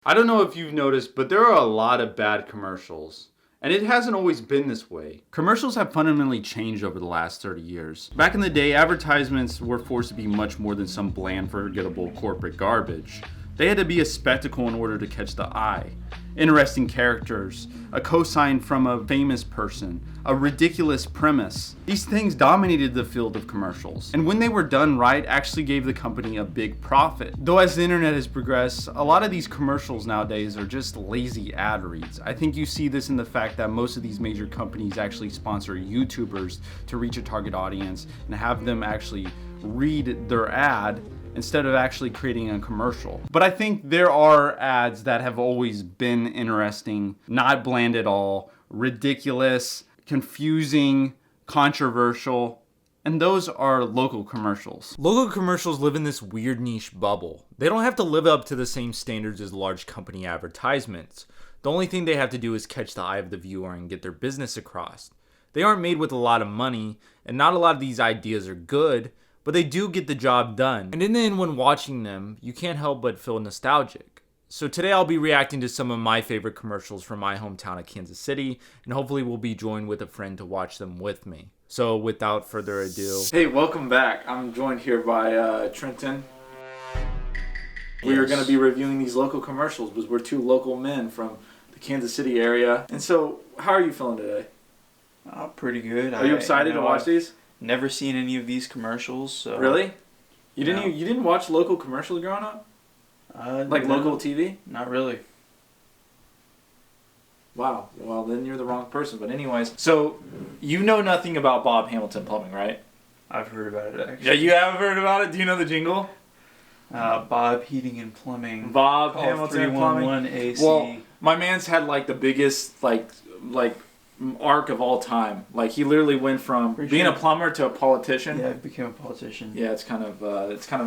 I don't know if you've noticed, but there are a lot of bad commercials. And it hasn't always been this way. Commercials have fundamentally changed over the last 30 years. Back in the day, advertisements were forced to be much more than some bland, forgettable corporate garbage. They had to be a spectacle in order to catch the eye. Interesting characters, a cosign from a famous person, a ridiculous premise. These things dominated the field of commercials. And when they were done right, actually gave the company a big profit. Though as the internet has progressed, a lot of these commercials nowadays are just lazy ad reads. I think you see this in the fact that most of these major companies actually sponsor YouTubers to reach a target audience and have them actually read their ad instead of actually creating a commercial. But I think there are ads that have always been interesting, not bland at all, ridiculous, confusing, controversial, and those are local commercials. Local commercials live in this weird niche bubble. They don't have to live up to the same standards as large company advertisements. The only thing they have to do is catch the eye of the viewer and get their business across. They aren't made with a lot of money, and not a lot of these ideas are good, but they do get the job done. And in the end, when watching them, you can't help but feel nostalgic. So today I'll be reacting to some of my favorite commercials from my hometown of Kansas City, and hopefully we'll be joined with a friend to watch them with me. So without further ado. Hey, welcome back. I'm joined here by Trenton. We are going to be reviewing these local commercials because we're two local men from the Kansas City area. And so, how are you feeling today? Pretty good. Are you excited to watch these? Never seen any of these commercials. So really? You didn't watch local commercials growing up? Like no, local TV? Not really. Wow. Well, then you're the wrong person. But anyways, so you know nothing about Bob Hamilton Plumbing, right? I've heard about it actually. Yeah, you have heard about it? Do you know the jingle? Bob Heating and Plumbing. Bob Call Hamilton Plumbing. 311 AC. Well, my man's had like the biggest like arc of all time. Like he literally went from being a plumber to a politician. Yeah, I became a politician. Yeah, it's kind of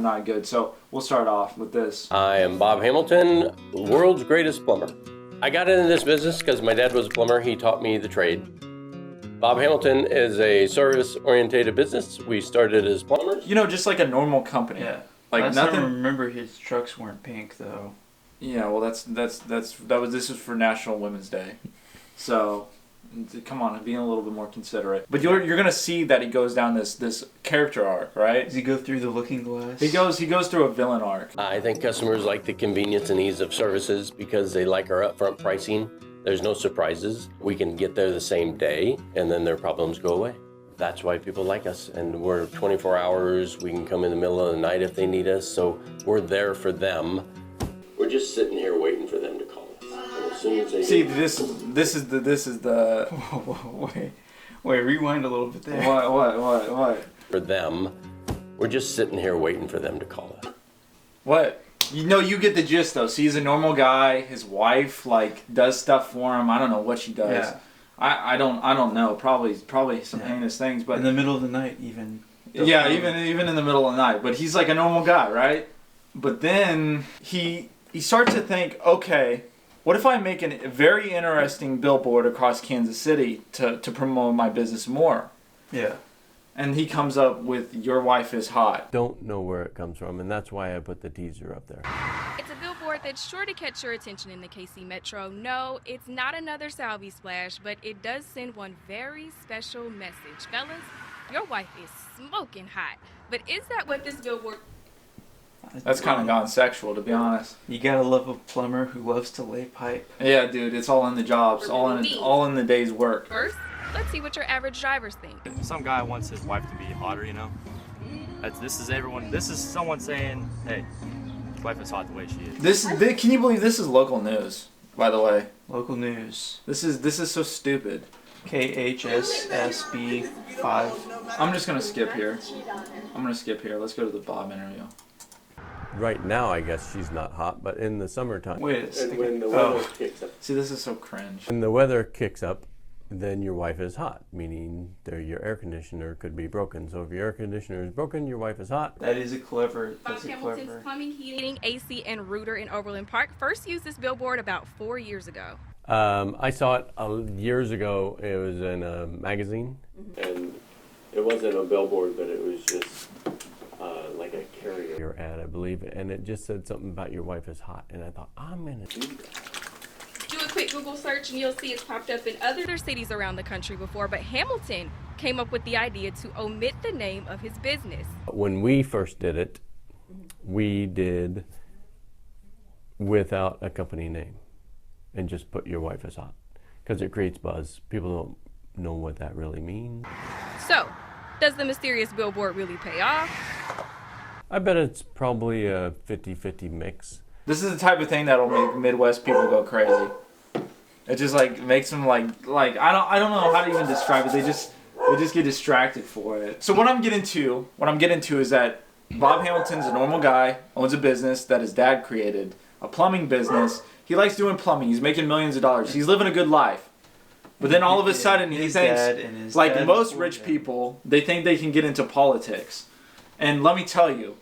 not good. So we'll start off with this. I am Bob Hamilton, the world's greatest plumber. I got into this business because my dad was a plumber. He taught me the trade. Bob Hamilton is a service-oriented business. We started as plumbers. You know, just like a normal company. Yeah. Like Last nothing. time I remember his trucks weren't pink though. Yeah, well, this was for National Women's Day, so come on, I'm being a little bit more considerate. But you're gonna see that he goes down this character arc, right? Does he go through the looking glass? He goes through a villain arc. I think customers like the convenience and ease of services because they like our upfront pricing. There's no surprises. We can get there the same day, and then their problems go away. That's why people like us, and we're 24 hours. We can come in the middle of the night if they need us, so we're there for them. We're just sitting here waiting for them to call us. And as soon as they See, this is the. Whoa, wait, rewind a little bit there. What? For them, we're just sitting here waiting for them to call us. What? You know, you get the gist though. See, he's a normal guy. His wife like does stuff for him. I don't know what she does. Yeah. I don't know. Probably some heinous things. But in the middle of the night, even. Yeah, even in the middle of the night. But he's like a normal guy, right? But then he starts to think, okay, what if I make a very interesting billboard across Kansas City to promote my business more? Yeah. And he comes up with "Your wife is hot." Don't know where it comes from, and that's why I put the teaser up there. It's a billboard that's sure to catch your attention in the KC Metro. No, it's not another Salvi splash, but it does send one very special message. Fellas, your wife is smoking hot. But is that what this billboard... That's kind of gone sexual, to be honest. You gotta love a plumber who loves to lay pipe. Yeah, dude, it's all in the jobs, all in the day's work. First, let's see what your average drivers think. Some guy wants his wife to be hotter, you know. This is someone saying, "Hey, his wife is hot the way she is." Can you believe this is local news? By the way, Local news. this is so stupid. KHSSB 5. I'm just gonna skip here. Let's go to the Bob interview. Right now, I guess she's not hot, but in the summertime. Wait a second. When the weather kicks up. See, this is so cringe. When the weather kicks up, then your wife is hot, meaning your air conditioner could be broken. So if your air conditioner is broken, your wife is hot. That is a clever. Bob That's a Hamilton's clever. Plumbing, Heating, AC, and Rooter in Overland Park first used this billboard about 4 years ago. I saw it years ago. It was in a magazine, and it wasn't a billboard, but it was just like like a carrier ad, I believe, and it just said something about your wife is hot, and I thought, I'm gonna do that. Do a quick Google search and you'll see it's popped up in other cities around the country before, but Hamilton came up with the idea to omit the name of his business. When we first did it, we did without a company name and just put your wife is hot because it creates buzz. People don't know what that really means. So, does the mysterious billboard really pay off? I bet it's probably a 50-50 mix. This is the type of thing that'll make Midwest people go crazy. It just like makes them like I don't know how to even describe it. They just get distracted for it. So what I'm getting to is that Bob Hamilton's a normal guy, owns a business that his dad created, a plumbing business. He likes doing plumbing. He's making millions of dollars. He's living a good life. But then all of a sudden he thinks, like most rich people, they think they can get into politics. And let me tell you,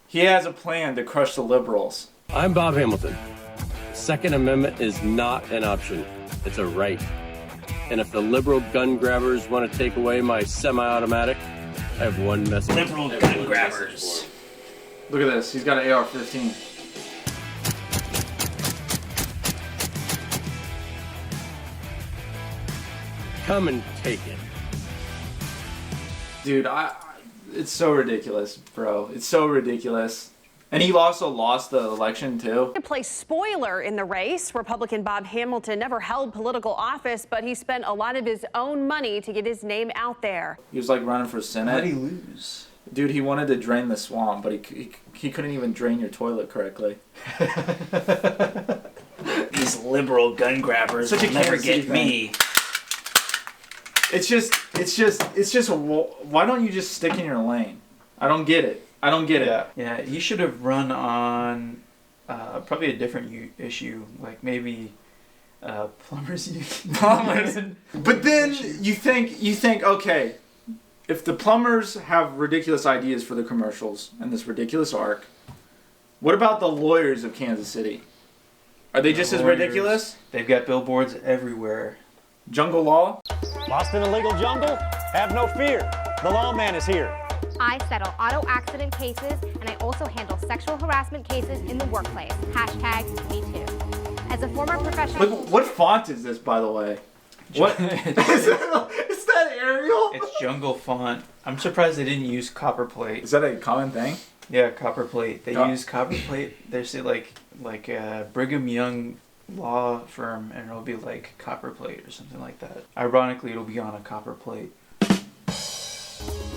he has a plan to crush the liberals. I'm Bob Hamilton. Second Amendment is not an option. It's a right. And if the liberal gun grabbers want to take away my semi-automatic, I have one message. Liberal gun grabbers. Look at this. He's got an AR-15. Come and take it. Dude, it's so ridiculous, bro. It's so ridiculous. And he also lost the election, too. To play spoiler in the race, Republican Bob Hamilton never held political office, but he spent a lot of his own money to get his name out there. He was like running for Senate. How did he lose? Dude, he wanted to drain the swamp, but he couldn't even drain your toilet correctly. These liberal gun grabbers will never get me. It's just, why don't you just stick in your lane? I don't get it. Yeah, he should have run on probably a different issue, like maybe plumbers union. But then you think, okay, if the plumbers have ridiculous ideas for the commercials and this ridiculous arc, what about the lawyers of Kansas City? Are they just as ridiculous? They've got billboards everywhere. Jungle law? Lost in a legal jungle? Have no fear. The lawman is here. I settle auto accident cases, and I also handle sexual harassment cases in the workplace. #MeToo. As a former professional... Look, what font is this, by the way? What? Is that Arial? It's jungle font. I'm surprised they didn't use copperplate. Is that a common thing? Yeah, copperplate. They use copperplate. They say like Brigham Young law firm, and it'll be like copperplate or something like that. Ironically, it'll be on a copperplate.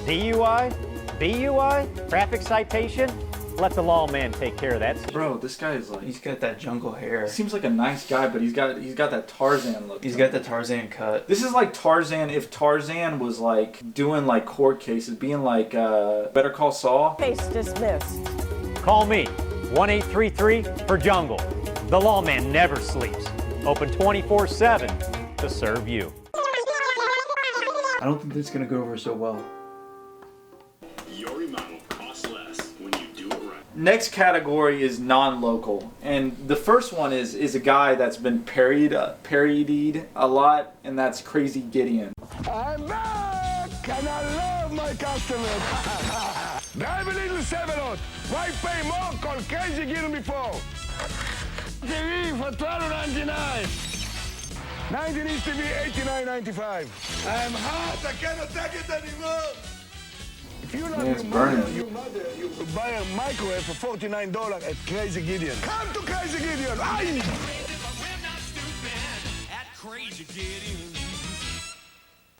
DUI? BUI? Traffic citation? Let the lawman take care of that. Bro, this guy is like... He's got that jungle hair. He seems like a nice guy, but he's got that Tarzan look. He's got the Tarzan cut. This is like Tarzan if Tarzan was like doing like court cases, being like Better Call Saul. Case dismissed. Call me, 1-833 for Jungle. The lawman never sleeps. Open 24/7 to serve you. I don't think this is gonna go over so well. Your remodel costs less when you do it right. Next category is non-local, and the first one is a guy that's been parodied a lot, and that's Crazy Gideon. I'm back, and I love my customers. Drive a little 7-Up. Why pay more? Call Crazy Gideon before. TV for $12.99. 90 needs to be $89.95. I'm hot. I cannot take it anymore. If you love your mother, you buy a microwave for $49 at Crazy Gideon. Come to Crazy Gideon. Aye.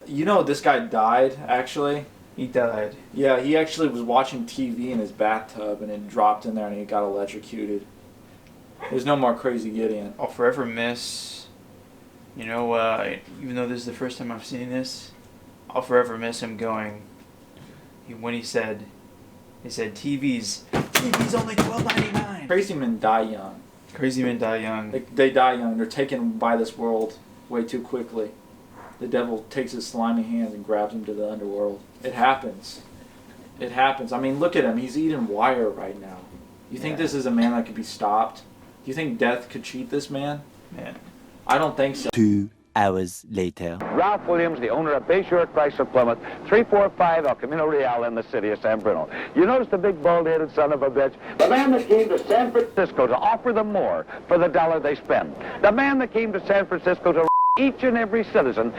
You know, this guy died, actually. He died. Yeah, he actually was watching TV in his bathtub, and it dropped in there, and he got electrocuted. There's no more Crazy Gideon. I'll forever miss... You know, even though this is the first time I've seen this, I'll forever miss him going... When he said TV's only $12.99. Crazy men die young. Crazy men die young. They die young. They're taken by this world way too quickly. The devil takes his slimy hands and grabs him to the underworld. It happens. It happens. I mean, look at him. He's eating wire right now. You think this is a man that could be stopped? Do you think death could cheat this man? Man. I don't think so. 2 hours later. Ralph Williams, the owner of Bayshore Chrysler Plymouth, 345 El Camino Real in the city of San Bruno. You notice the big bald-headed son of a bitch? The man that came to San Francisco to offer them more for the dollar they spend. The man that came to San Francisco to each and every citizen.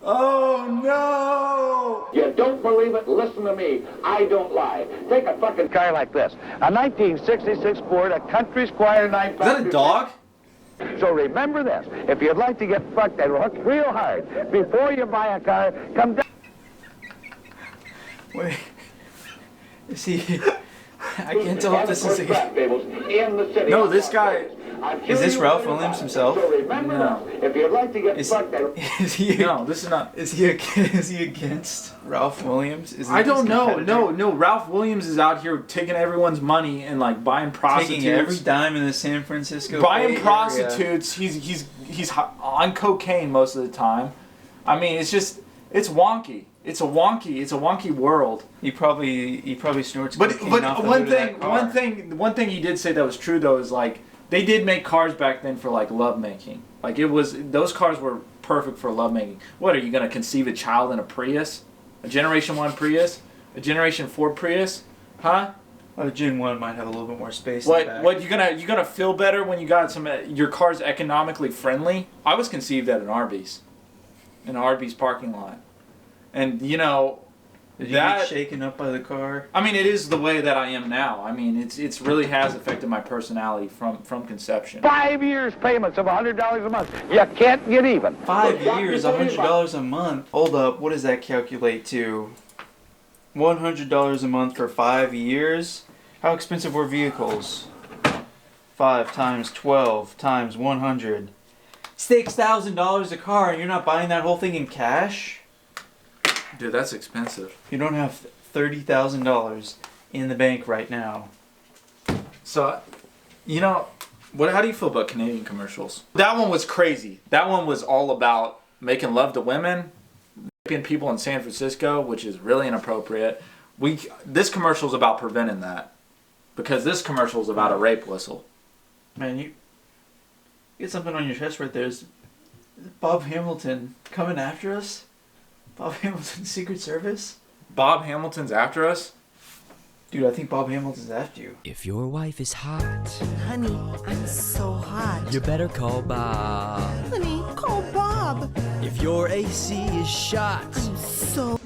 Oh no! You don't believe it? Listen to me. I don't lie. Take a fucking car like this. A 1966 Ford, a country squire 9. Is that a dog? So remember this. If you'd like to get fucked and hooked real hard, before you buy a car, come down. Wait. Is he... I can't tell if this is a... No, this guy... Is this Ralph Williams himself? No. If you'd like to get fucked, is he? No, this is not. Is he against Ralph Williams? I don't know. No. Ralph Williams is out here taking everyone's money and like buying prostitutes. Taking every dime in the San Francisco. Buying Bay prostitutes. Area. He's on cocaine most of the time. I mean, it's wonky. It's a wonky world. He probably snorts. But cocaine off the one hood of that car. thing he did say that was true though is like they did make cars back then for like lovemaking. Like those cars were perfect for lovemaking. What are you gonna conceive a child in a Prius, a Generation 1 Prius, a Generation 4 Prius, huh? Well, Gen 1 might have a little bit more space. What? In the back. What you gonna feel better when you got your car's economically friendly? I was conceived at an Arby's parking lot, and you know. Did you get shaken up by the car? I mean, it is the way that I am now. I mean, it's really has affected my personality from conception. 5 years payments of $100 a month. You can't get even. 5 years, $100 a month. Hold up, what does that calculate to? $100 a month for 5 years? How expensive were vehicles? 5 times 12 times 100. $6,000 a car, and you're not buying that whole thing in cash? Dude, that's expensive. You don't have $30,000 in the bank right now. So, you know, how do you feel about Canadian commercials? That one was crazy. That one was all about making love to women, raping people in San Francisco, which is really inappropriate. This commercial is about preventing that, because this commercial is about a rape whistle. Man, you get something on your chest right there. Is Bob Hamilton coming after us? Bob Hamilton's Secret Service? Bob Hamilton's after us? Dude, I think Bob Hamilton's after you. If your wife is hot, Honey, I'm so hot. you better call Bob. Honey, call Bob. If your AC is shot, I'm so...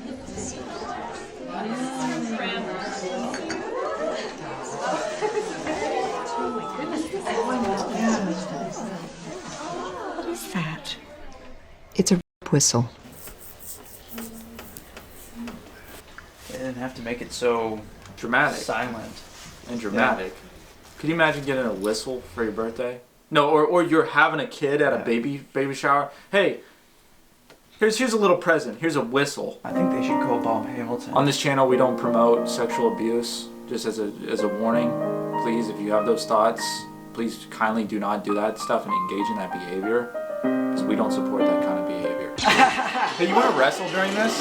What is that? It's a whistle. They didn't have to make it so dramatic, silent, and dramatic. Yeah. Could you imagine getting a whistle for your birthday? No, or you're having a kid at a baby shower. Hey, here's a little present. Here's a whistle. I think they should call Bob Hamilton. On this channel, we don't promote sexual abuse. Just as a warning, please, if you have those thoughts, please kindly do not do that stuff and engage in that behavior, because we don't support that kind of behavior. Hey, you want to wrestle during this?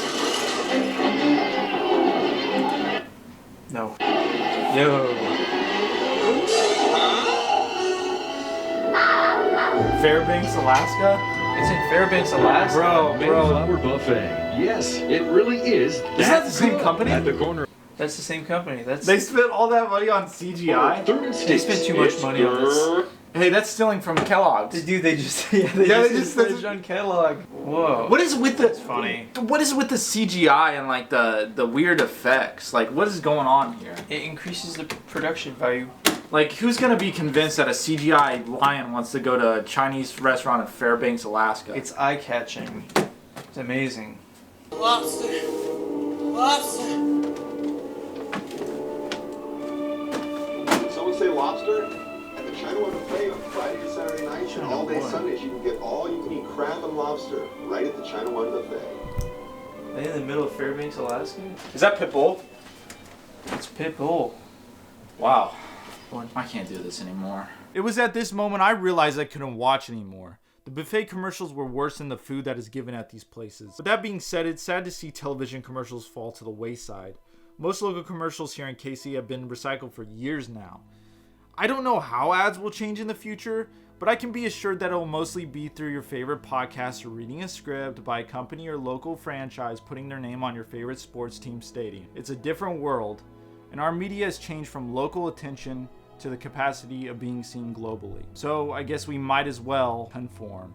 No. Yo. Fairbanks, Alaska? It's in Fairbanks, Alaska. Bro. Flower Buffet. Yes, it really is. Isn't that the same company? At the corner. That's the same company. They spent all that money on CGI? They spent too much money on this. Hey, that's stealing from Kellogg's. Dude, they just infringed on Kellogg. Whoa. What is with That's funny. What is with the CGI and like the weird effects? Like, what is going on here? It increases the production value. Like, who's gonna be convinced that a CGI lion wants to go to a Chinese restaurant in Fairbanks, Alaska? It's eye-catching. It's amazing. Lobster. Someone say lobster? At the China One Buffet on Friday to Saturday nights and all day Sundays, you can get all you can eat crab and lobster right at the China One Buffet. Are they in the middle of Fairbanks, Alaska? Is that Pitbull? It's Pitbull. Wow. I can't do this anymore. It was at this moment I realized I couldn't watch anymore. The buffet commercials were worse than the food that is given at these places. But that being said, it's sad to see television commercials fall to the wayside. Most local commercials here in KC have been recycled for years now. I don't know how ads will change in the future, but I can be assured that it will mostly be through your favorite podcast or reading a script by a company or local franchise putting their name on your favorite sports team stadium. It's a different world, and our media has changed from local attention to the capacity of being seen globally. So I guess we might as well conform.